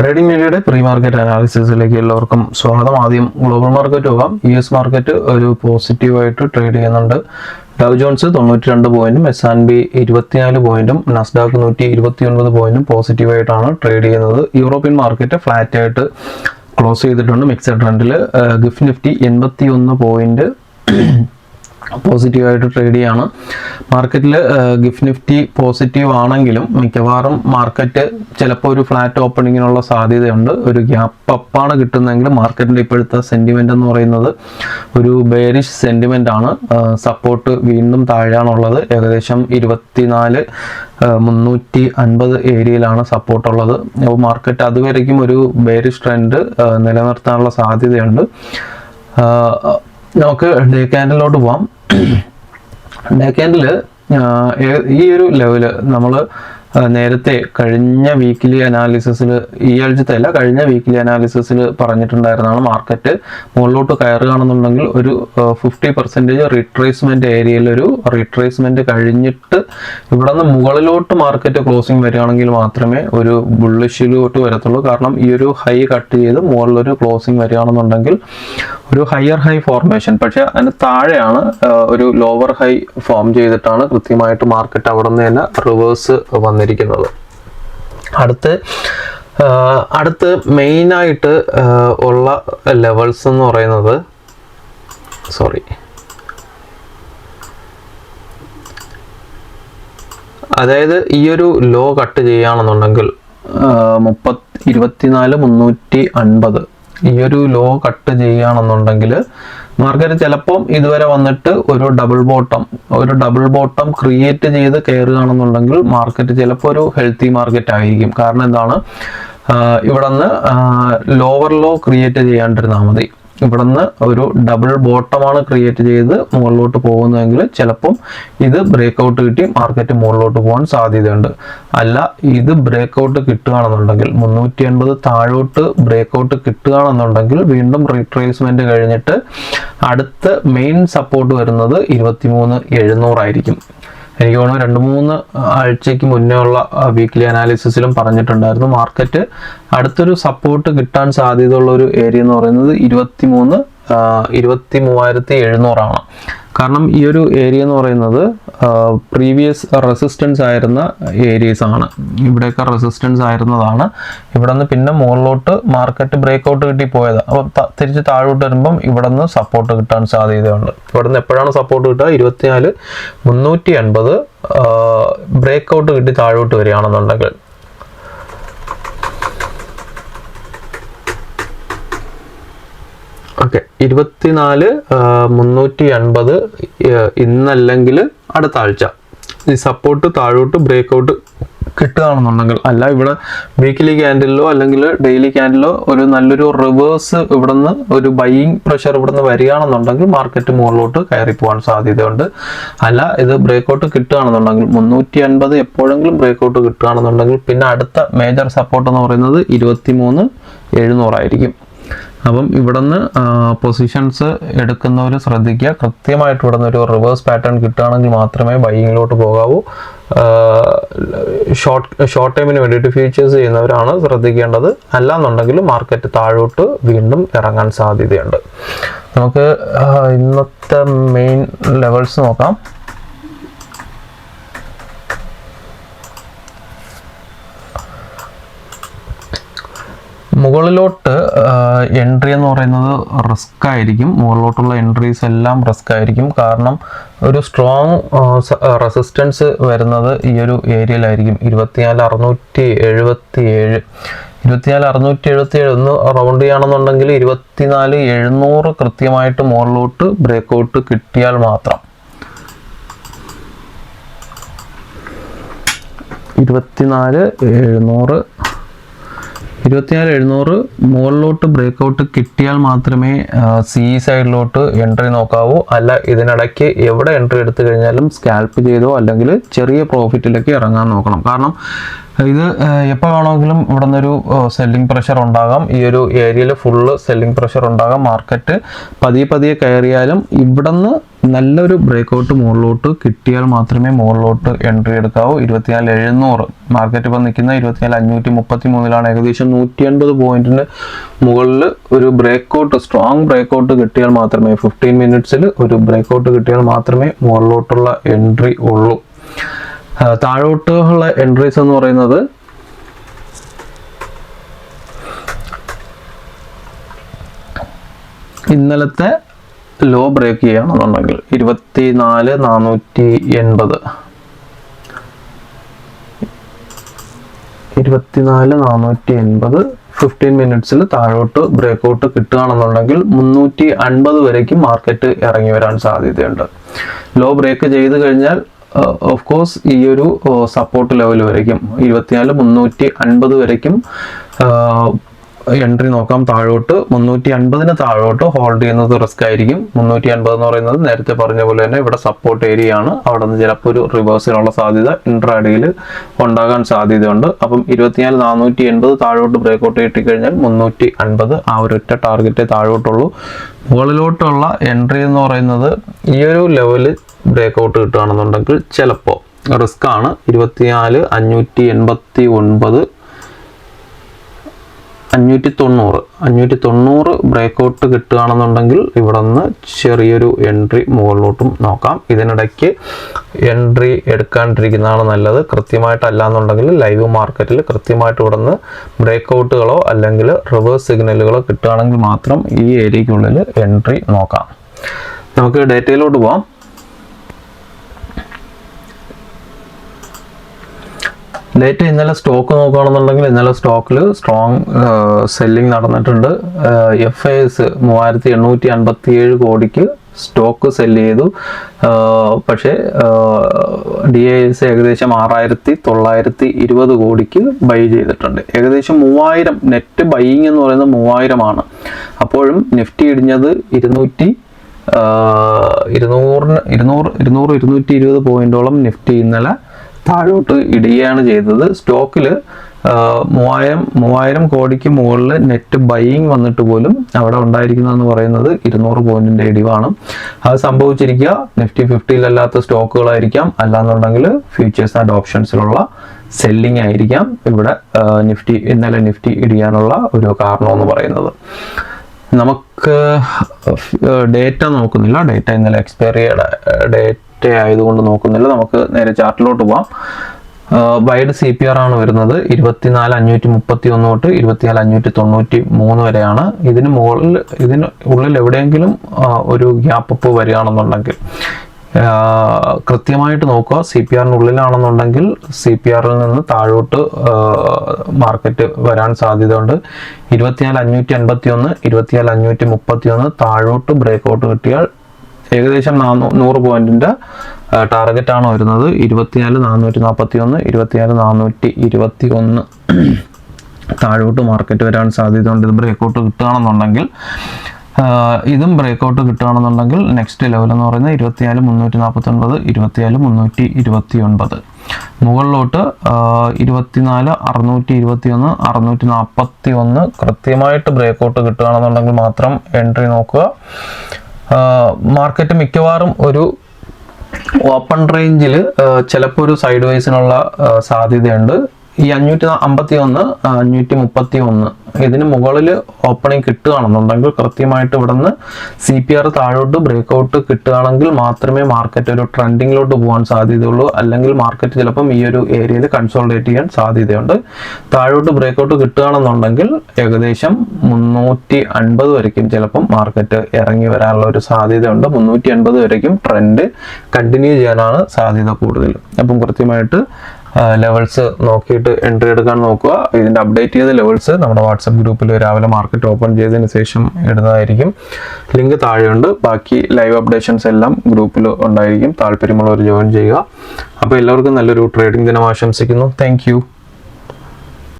Trading മീഡിയയുടെ pre market അനാലിസിസിലേക്ക് എല്ലാവർക്കും സ്വാഗതം. ആദ്യം ഗ്ലോബൽ മാർക്കറ്റ് പോകാം. US മാർക്കറ്റ് ഒരു പോസിറ്റീവായിട്ട് ട്രേഡ് ചെയ്യുന്നുണ്ട്. ഡൗ ജോൺസ് 92 പോയിന്റും S&P 24 പോയിന്റും നസ്ഡാക്ക് 129 പോയിന്റും പോസിറ്റീവായിട്ടാണ് ട്രേഡ് ചെയ്യുന്നത്. യൂറോപ്യൻ മാർക്കറ്റ് ഫ്ലാറ്റ് ആയിട്ട് ക്ലോസ് ചെയ്തിട്ടുണ്ട്. മിക്സഡ് ട്രെൻഡിൽ ഗിഫ്റ്റ് നിഫ്റ്റി 81 പോയിന്റ് പോസിറ്റീവായിട്ട് ട്രേഡ് ചെയ്യാണ്. മാർക്കറ്റിൽ ഗിഫ്റ്റ് നിഫ്റ്റി പോസിറ്റീവ് ആണെങ്കിലും മിക്കവാറും മാർക്കറ്റ് ചിലപ്പോൾ ഒരു ഫ്ലാറ്റ് ഓപ്പണിങ്ങിനുള്ള സാധ്യതയുണ്ട്. ഒരു ഗ്യാപ്പ് അപ്പാണ് കിട്ടുന്നതെങ്കിൽ മാർക്കറ്റിൻ്റെ ഇപ്പോഴത്തെ സെൻറ്റിമെൻ്റ് എന്ന് പറയുന്നത് ഒരു ബെയറിഷ് സെൻറ്റിമെൻ്റ് ആണ്. സപ്പോർട്ട് വീണ്ടും താഴെയാണുള്ളത്. ഏകദേശം 24,350 ഏരിയയിലാണ് സപ്പോർട്ടുള്ളത്. അപ്പോൾ മാർക്കറ്റ് അതുവരേക്കും ഒരു ബെയറിഷ് ട്രെൻഡ് നിലനിർത്താനുള്ള സാധ്യതയുണ്ട്. നമുക്ക് ഡേ ക്യാൻഡലിലോട്ട് പോവാം. ഡേ ക്യാൻഡിൽ ഈ ഒരു ലെവല് നമ്മൾ നേരത്തെ കഴിഞ്ഞ വീക്കിലി അനാലിസിസിൽ, ഈ ആഴ്ചത്തെ അല്ല കഴിഞ്ഞ വീക്കിലി അനാലിസിസിൽ പറഞ്ഞിട്ടുണ്ടായിരുന്നതാണ്. മാർക്കറ്റ് മുകളിലോട്ട് കയറുകയാണെന്നുണ്ടെങ്കിൽ ഒരു 50% റിട്രേസ്മെന്റ് ഏരിയയിൽ ഒരു റിട്രേസ്മെന്റ് കഴിഞ്ഞിട്ട് ഇവിടെ നിന്ന് മുകളിലോട്ട് മാർക്കറ്റ് ക്ലോസിംഗ് വരികയാണെങ്കിൽ മാത്രമേ ഒരു ബുള്ളിഷിലോട്ട് വരത്തുള്ളൂ. കാരണം ഈ ഒരു ഹൈ കട്ട് ചെയ്ത് മുകളിലൊരു ക്ലോസിംഗ് വരികയാണെന്നുണ്ടെങ്കിൽ ഒരു ഹയർ ഹൈ ഫോർമേഷൻ, പക്ഷെ അതിന് താഴെയാണ് ഒരു ലോവർ ഹൈ ഫോം ചെയ്തിട്ടാണ് കൃത്യമായിട്ട് മാർക്കറ്റ് അവിടെ നിന്ന് തന്നെ റിവേഴ്സ് വന്നിരിക്കുന്നത്. അടുത്ത് മെയിനായിട്ട് ഉള്ള ലെവൽസ് എന്ന് പറയുന്നത് അതായത് ഈ ഒരു ലോ കട്ട് ചെയ്യുകയാണെന്നുണ്ടെങ്കിൽ 24,350 ഈ ഒരു ലോ കട്ട് ചെയ്യുകയാണെന്നുണ്ടെങ്കിൽ മാർക്കറ്റ് ചിലപ്പം ഇതുവരെ വന്നിട്ട് ഒരു ഡബിൾ ബോട്ടം ക്രിയേറ്റ് ചെയ്ത് കയറുകയാണെന്നുണ്ടെങ്കിൽ മാർക്കറ്റ് ചിലപ്പോൾ ഒരു ഹെൽത്തി മാർക്കറ്റ് ആയിരിക്കും. കാരണം എന്താണ്, ഇവിടെ നിന്ന് ലോവർ ലോ ക്രിയേറ്റ് ചെയ്യാണ്ടിരുന്നാൽ മതി. ഇവിടെ നിന്ന് ഒരു ഡബിൾ ബോട്ടമാണ് ക്രിയേറ്റ് ചെയ്ത് മുകളിലോട്ട് പോകുന്നതെങ്കിൽ ചിലപ്പം ഇത് ബ്രേക്ക്ഔട്ട് കിട്ടി മാർക്കറ്റ് മുകളിലോട്ട് പോകാൻ സാധ്യതയുണ്ട്. അല്ല, ഇത് ബ്രേക്ക്ഔട്ട് കിട്ടുകയാണെന്നുണ്ടെങ്കിൽ 380 താഴോട്ട് ബ്രേക്ക്ഔട്ട് കിട്ടുകയാണെന്നുണ്ടെങ്കിൽ വീണ്ടും റീട്രേസ്മെന്റ് കഴിഞ്ഞിട്ട് അടുത്ത മെയിൻ സപ്പോർട്ട് വരുന്നത് 23,700 ആയിരിക്കും. എനിക്ക് തോന്നുന്നു 2-3 ആഴ്ചയ്ക്ക് മുന്നേ ഉള്ള വീക്ക്ലി അനാലിസിസിലും പറഞ്ഞിട്ടുണ്ടായിരുന്നു മാർക്കറ്റ് അടുത്തൊരു സപ്പോർട്ട് കിട്ടാൻ സാധ്യതയുള്ള ഒരു ഏരിയ എന്ന് പറയുന്നത് 23,700 ആണ്. കാരണം ഈ ഒരു ഏരിയ എന്ന് പറയുന്നത് പ്രീവിയസ് റെസിസ്റ്റൻസ് ആയിരുന്ന ഏരിയസ് ആണ്. ഇവിടെയൊക്കെ റെസിസ്റ്റൻസ് ആയിരുന്നതാണ്. ഇവിടെ നിന്ന് പിന്നെ മുകളിലോട്ട് മാർക്കറ്റ് ബ്രേക്ക്ഔട്ട് കിട്ടി പോയത്. അപ്പോൾ തിരിച്ച് താഴോട്ട് വരുമ്പം ഇവിടെ നിന്ന് സപ്പോർട്ട് കിട്ടാൻ സാധ്യതയുണ്ട്. ഇവിടെ നിന്ന് എപ്പോഴാണ് സപ്പോർട്ട് കിട്ടുക? 24,350 ബ്രേക്ക്ഔട്ട് കിട്ടി താഴോട്ട് വരികയാണെന്നുണ്ടെങ്കിൽ. ഓക്കെ, 24,350 ഇന്നല്ലെങ്കിൽ അടുത്ത ആഴ്ച ഈ സപ്പോർട്ട് താഴോട്ട് ബ്രേക്ക്ഔട്ട് കിട്ടുകയാണെന്നുണ്ടെങ്കിൽ, അല്ല ഇവിടെ വീക്കിലി ക്യാൻഡിലോ അല്ലെങ്കിൽ ഡെയിലി ക്യാൻഡിലോ ഒരു നല്ലൊരു റിവേഴ്സ് ഇവിടുന്ന് ഒരു ബൈയിങ് പ്രഷർ ഇവിടുന്ന് വരികയാണെന്നുണ്ടെങ്കിൽ മാർക്കറ്റ് മുകളിലോട്ട് കയറി പോകാൻ സാധ്യതയുണ്ട്. അല്ല, ഇത് ബ്രേക്ക്ഔട്ട് കിട്ടുകയാണെന്നുണ്ടെങ്കിൽ 350 എപ്പോഴെങ്കിലും ബ്രേക്ക്ഔട്ട് കിട്ടുകയാണെന്നുണ്ടെങ്കിൽ പിന്നെ അടുത്ത മേജർ സപ്പോർട്ട് എന്ന് പറയുന്നത് 23,700 ആയിരിക്കും. അപ്പം ഇവിടുന്ന് പൊസിഷൻസ് എടുക്കുന്നവർ ശ്രദ്ധിക്കുക. കൃത്യമായിട്ട് ഇവിടുന്ന് ഒരു റിവേഴ്സ് പാറ്റേൺ കിട്ടുകയാണെങ്കിൽ മാത്രമേ ബൈയിങ്ങിലോട്ട് പോകാവൂ. ഷോർട്ട് ടൈമിന് വേണ്ടിയിട്ട് ഫ്യൂച്ചേഴ്സ് ചെയ്യുന്നവരാണ് ശ്രദ്ധിക്കേണ്ടത്. അല്ലാന്നുണ്ടെങ്കിൽ മാർക്കറ്റ് താഴോട്ട് വീണ്ടും ഇറങ്ങാൻ സാധ്യതയുണ്ട്. നമുക്ക് ഇന്നത്തെ മെയിൻ ലെവൽസ് നോക്കാം. മുകളിലോട്ട് എൻട്രി എന്ന് പറയുന്നത് റിസ്ക് ആയിരിക്കും. മുകളിലോട്ടുള്ള എൻട്രീസ് എല്ലാം റിസ്ക് ആയിരിക്കും. കാരണം ഒരു സ്ട്രോങ് റെസിസ്റ്റൻസ് വരുന്നത് ഈ ഒരു ഏരിയയിലായിരിക്കും. 24,677 ഒന്ന് റൗണ്ട് ചെയ്യുകയാണെന്നുണ്ടെങ്കിൽ 24,700 കൃത്യമായിട്ട് മുകളിലോട്ട് ബ്രേക്ക്ഔട്ട് കിട്ടിയാൽ മാത്രം 24,700 മുകളിലോട്ട് ബ്രേക്ക്ഔട്ട് കിട്ടിയാൽ മാത്രമേ സി സൈഡിലോട്ട് എൻട്രി നോക്കാവൂ. അല്ല, ഇതിനിടയ്ക്ക് എവിടെ എൻട്രി എടുത്തു കഴിഞ്ഞാലും സ്കാൽപ്പ് ചെയ്തോ അല്ലെങ്കിൽ ചെറിയ പ്രോഫിറ്റിലേക്ക് ഇറങ്ങാൻ നോക്കണം. കാരണം ഇത് എപ്പോൾ വേണമെങ്കിലും ഇവിടെ നിന്നൊരു സെല്ലിംഗ് പ്രഷർ ഉണ്ടാകാം. ഈ ഒരു ഏരിയയിൽ ഫുള്ള് സെല്ലിംഗ് പ്രഷർ ഉണ്ടാകാം. മാർക്കറ്റ് പതിയെ കയറിയാലും ഇവിടെ നിന്ന് നല്ലൊരു ബ്രേക്കൗട്ട് മുകളിലോട്ട് കിട്ടിയാൽ മാത്രമേ മുകളിലോട്ട് എൻട്രി എടുക്കാവൂ. 24,700 മാർക്കറ്റ് ഇപ്പോൾ നിൽക്കുന്ന 24,533 ഏകദേശം 180 പോയിന്റിന് മുകളിൽ ഒരു ബ്രേക്കൗട്ട്, സ്ട്രോങ് ബ്രേക്കൗട്ട് കിട്ടിയാൽ മാത്രമേ 15 മിനിറ്റ്സിൽ ഒരു ബ്രേക്കൗട്ട് കിട്ടിയാൽ മാത്രമേ മുകളിലോട്ടുള്ള എൻട്രി ഉള്ളൂ. താഴോട്ടുള്ള എൻട്രീസ് എന്ന് പറയുന്നത് ഇന്നലത്തെ ലോ ബ്രേക്ക് ചെയ്യുകയാണെന്നുണ്ടെങ്കിൽ 24,480 15 മിനിറ്റ്സിൽ താഴോട്ട് ബ്രേക്കൗട്ട് കിട്ടുകയാണെന്നുണ്ടെങ്കിൽ 350 വരേക്കും മാർക്കറ്റ് ഇറങ്ങി വരാൻ സാധ്യതയുണ്ട്. ലോ ബ്രേക്ക് ചെയ്ത് കഴിഞ്ഞാൽ ഓഫ് കോഴ്സ് ഈ ഒരു സപ്പോർട്ട് ലെവൽ വരയ്ക്കും 24,350 വരയ്ക്കും എൻട്രി നോക്കാം. താഴോട്ട് 350 താഴോട്ട് ഹോൾഡ് ചെയ്യുന്നത് റിസ്ക് ആയിരിക്കും. 350 എന്ന് പറയുന്നത് നേരത്തെ പറഞ്ഞ പോലെ തന്നെ ഇവിടെ സപ്പോർട്ട് ഏരിയ ആണ്. അവിടെ നിന്ന് ചിലപ്പോൾ ഒരു റിവേഴ്സിനുള്ള സാധ്യത ഇൻട്രാഡേയിൽ ഉണ്ടാകാൻ സാധ്യതയുണ്ട്. അപ്പം 24,480 താഴോട്ട് ബ്രേക്കൗട്ട് കിട്ടിക്കഴിഞ്ഞാൽ 350 ആ ഒരൊറ്റ ടാർഗറ്റേ താഴോട്ടുള്ളൂ. മുകളിലോട്ടുള്ള എൻട്രി എന്ന് പറയുന്നത് ഈ ഒരു ലെവല് ബ്രേക്കൗട്ട് കിട്ടുകയാണെന്നുണ്ടെങ്കിൽ ചിലപ്പോൾ റിസ്ക് ആണ്. 24,589 590 ബ്രേക്കൗട്ട് കിട്ടുകയാണെന്നുണ്ടെങ്കിൽ ഇവിടെ നിന്ന് ചെറിയൊരു എൻട്രി മുകളിലോട്ടും നോക്കാം. ഇതിനിടയ്ക്ക് എൻട്രി എടുക്കാണ്ടിരിക്കുന്നതാണ് നല്ലത്. കൃത്യമായിട്ടല്ല എന്നുണ്ടെങ്കിൽ ലൈവ് മാർക്കറ്റിൽ കൃത്യമായിട്ട് ഇവിടെ നിന്ന് ബ്രേക്കൗട്ടുകളോ അല്ലെങ്കിൽ റിവേഴ്സ് സിഗ്നലുകളോ കിട്ടുകയാണെങ്കിൽ മാത്രം ഈ ഏരിയയ്ക്കുള്ളിൽ എൻട്രി നോക്കാം. നമുക്ക് ഡേറ്റയിലോട്ട് പോകാം. ഡേറ്റ ഇന്നലെ സ്റ്റോക്ക് നോക്കുകയാണെന്നുണ്ടെങ്കിൽ ഇന്നലെ സ്റ്റോക്കിൽ സ്ട്രോങ് സെല്ലിംഗ് നടന്നിട്ടുണ്ട്. FIS 3,857 കോടിക്ക് സ്റ്റോക്ക് സെല്ല് ചെയ്തു. പക്ഷേ DIS ഏകദേശം 6,920 കോടിക്ക് ബൈ ചെയ്തിട്ടുണ്ട്. ഏകദേശം 3000 നെറ്റ് ബൈയിങ് എന്ന് പറയുന്നത് 3000 ആണ്. അപ്പോഴും നിഫ്റ്റി ഇടിഞ്ഞത് 220 പോയിന്റോളം നിഫ്റ്റി ഇന്നലെ താഴോട്ട് ഇടുകയാണ് ചെയ്തത്. സ്റ്റോക്കിൽ 3000 കോടിക്ക് മുകളിൽ നെറ്റ് ബൈയിങ് വന്നിട്ട് പോലും അവിടെ ഉണ്ടായിരിക്കുന്നതെന്ന് പറയുന്നത് 200 പോയിന്റിന്റെ ഇടിവാണ്. അത് സംഭവിച്ചിരിക്കുക നിഫ്റ്റി 50-ലല്ലാത്ത സ്റ്റോക്കുകളായിരിക്കാം, അല്ലാന്നുണ്ടെങ്കിൽ ഫ്യൂച്ചേഴ്സ് ആൻഡ് ഓപ്ഷൻസിലുള്ള സെല്ലിംഗ് ആയിരിക്കാം ഇവിടെ ഇന്നലെ നിഫ്റ്റി ഇടിയാനുള്ള ഒരു കാരണം എന്ന് പറയുന്നത്. നമുക്ക് ഡേറ്റ നോക്കുന്നില്ല, ഡേറ്റ ഇന്നലെ എക്സ്പയറി ഡേറ്റ് ആയതുകൊണ്ട് നോക്കുന്നില്ല. നമുക്ക് നേരെ ചാർട്ടിലോട്ട് പോവാം. വൈഡ് CPR ആണ് വരുന്നത് 24,531 തൊട്ട് 24,593 വരെയാണ്. ഇതിന് ഉള്ളിൽ എവിടെയെങ്കിലും ഒരു ഗ്യാപ്പ് അപ്പ് വരികയാണെന്നുണ്ടെങ്കിൽ കൃത്യമായിട്ട് നോക്കുക. CPR-നുള്ളിലാണെന്നുണ്ടെങ്കിൽ CPR-ൽ നിന്ന് താഴോട്ട് മാർക്കറ്റ് വരാൻ സാധ്യതയുണ്ട്. 24,581 24,531 താഴോട്ട് ബ്രേക്കൗട്ട് കിട്ടിയാൽ ഏകദേശം 100 പോയിന്റിന്റെ ടാർഗറ്റ് ആണ് വരുന്നത്. 24,441 24,421 താഴോട്ട് മാർക്കറ്റ് വരാൻ സാധ്യതയുണ്ട്. ഇത് ബ്രേക്കൗട്ട് കിട്ടുകയാണെന്നുണ്ടെങ്കിൽ ഇതും ബ്രേക്കൗട്ട് കിട്ടുകയാണെന്നുണ്ടെങ്കിൽ നെക്സ്റ്റ് ലെവൽ എന്ന് പറയുന്നത് 24,349 24,329 മുകളിലോട്ട് 24,621 641 കൃത്യമായിട്ട് ബ്രേക്കൗട്ട് കിട്ടുകയാണെന്നുണ്ടെങ്കിൽ മാത്രം എൻട്രി നോക്കുക. മാർക്കറ്റ് മിക്കവാറും ഒരു ഓപ്പൺ റേഞ്ചിൽ ചിലപ്പോൾ ഒരു സൈഡ് വൈസിനുള്ള സാധ്യതയുണ്ട്. ഈ 551 531 ഇതിന് മുകളിൽ ഓപ്പണിംഗ് കിട്ടുകയാണെന്നുണ്ടെങ്കിൽ കൃത്യമായിട്ട് ഇവിടെ നിന്ന് CPR താഴോട്ട് ബ്രേക്കൗട്ട് കിട്ടുകയാണെങ്കിൽ മാത്രമേ മാർക്കറ്റ് ഒരു ട്രെൻഡിങ്ങിലോട്ട് പോകാൻ സാധ്യതയുള്ളൂ. അല്ലെങ്കിൽ മാർക്കറ്റ് ചിലപ്പം ഈ ഒരു ഏരിയയിൽ കൺസോളിഡേറ്റ് ചെയ്യാൻ സാധ്യതയുണ്ട്. താഴോട്ട് ബ്രേക്കൗട്ട് കിട്ടുകയാണെന്നുണ്ടെങ്കിൽ ഏകദേശം 350 വരയ്ക്കും ചിലപ്പം മാർക്കറ്റ് ഇറങ്ങി വരാനുള്ള ഒരു സാധ്യതയുണ്ട്. 350 വരയ്ക്കും ട്രെൻഡ് കണ്ടിന്യൂ ചെയ്യാനാണ് സാധ്യത കൂടുതൽ. അപ്പം കൃത്യമായിട്ട് ലെവൽസ് നോക്കിയിട്ട് എൻട്രി എടുക്കാൻ നോക്കുക. ഇതിൻ്റെ അപ്ഡേറ്റ് ചെയ്ത ലെവൽസ് നമ്മുടെ വാട്സപ്പ് ഗ്രൂപ്പിൽ രാവിലെ മാർക്കറ്റ് ഓപ്പൺ ചെയ്തതിന് ശേഷം ഇടുന്നതായിരിക്കും. ലിങ്ക് താഴെയുണ്ട്. ബാക്കി ലൈവ് അപ്ഡേഷൻസ് എല്ലാം ഗ്രൂപ്പിൽ ഉണ്ടായിരിക്കും. താല്പര്യമുള്ളവർ ജോയിൻ ചെയ്യുക. അപ്പോൾ എല്ലാവർക്കും നല്ലൊരു ട്രേഡിംഗ് ദിനം ആശംസിക്കുന്നു. താങ്ക്